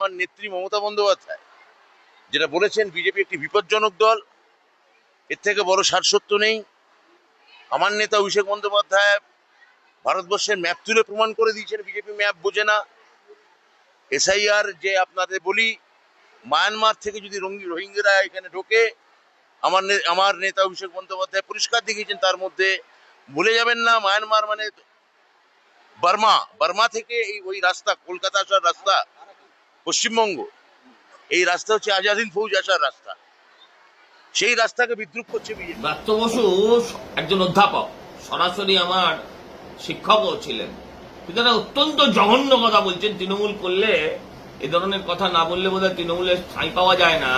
আমার নেত্রী মমতা বন্দ্যোপাধ্যায় যেটা বলেছেন বিজেপি একটি বিপজ্জনক দল, এর থেকে বড় সারসত্য নেই। আমার নেতা অভিষেক বন্দ্যোপাধ্যায় ভারতবর্ষের ম্যাপ তুলে প্রমাণ করে দিয়েছেন বিজেপি ম্যাপ বোঝে না। এসআইআর যে আপনাদের বলি, মায়ানমার থেকে যদি রোহিঙ্গারা এখানে ঢোকে, আমার নেতা অভিষেক বন্দ্যোপাধ্যায় পরিষ্কার দেখিয়েছেন তার মধ্যে। ভুলে যাবেন না, মায়ানমার মানে বার্মা থেকে ওই রাস্তা, কলকাতা আসার রাস্তা, পশ্চিমবঙ্গ, এই রাস্তা হচ্ছে আজাদিন ফৌজ আসার রাস্তা। সেই রাস্তাকে বিদ্রুপ করছে বিজেপি। দত্ত বসু একজন অধ্যাপক, সরাসরি আমার শিক্ষকও ছিলেন, কিন্তু একটা অত্যন্ত জঘন্য কথা বলছেন। তৃণমূল করলে এ ধরনের কথা না বললে বোধহয় তৃণমূলের ঠাঁই পাওয়া যায় না।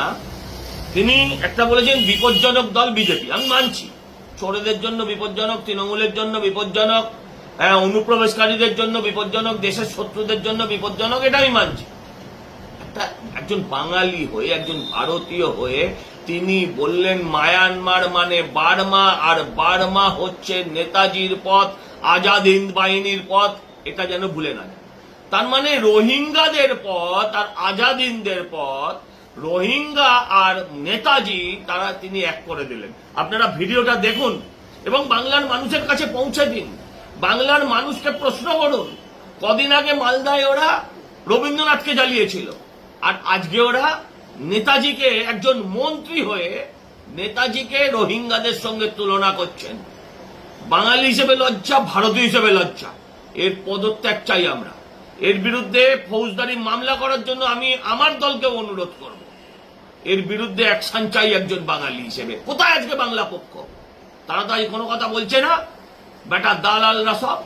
তিনি একটা বলেছেন বিপজ্জনক দল বিজেপি। আমি মানছি, চোরেদের জন্য বিপজ্জনক, তৃণমূলের জন্য বিপজ্জনক, অনুপ্রবেশকারীদের জন্য বিপজ্জনক, দেশের শত্রুদের জন্য বিপজ্জনক, এটা আমি মানছি। একজন বাঙালি হয়ে, একজন ভারতীয় হয়ে তিনি বললেন মায়ানমার মানে বার্মা, আর বার্মা হচ্ছে নেতাজির পথ, আজাদ হিন্দ বাহিনীর পথ। এটা যেন ভুলে না যায়। তার মানে রোহিঙ্গাদের পথ আর আজাদ হিন্দের পথ, রোহিঙ্গা আর নেতাজি, তারা তিনি এক করে দিলেন। আপনারা ভিডিওটা দেখুন এবং বাংলার মানুষের কাছে পৌঁছে দিন। বাংলার মানুষকে প্রশ্ন করুন, কদিন আগে মালদায় ওরা রবীন্দ্রনাথকে জ্বালিয়েছিল, আর আজকে ওরা নেতাজিকে, একজন মন্ত্রী হয়ে নেতাজিকে রোহিঙ্গাদের সঙ্গে তুলনা করছেন। বাঙালি হিসেবে লজ্জা, ভারতীয় হিসেবে লজ্জা। এর পদত্যাগ চাই আমরা। এর বিরুদ্ধে ফৌজদারি মামলা করার জন্য আমি আমার দলকে অনুরোধ করব। এর বিরুদ্ধে অ্যাকশন চাই একজন বাঙালি হিসেবে। কোথায় আজকে বাংলা পক্ষ? তারা তো আজ কোনো কথা বলছে না। বেটা দালালরা সব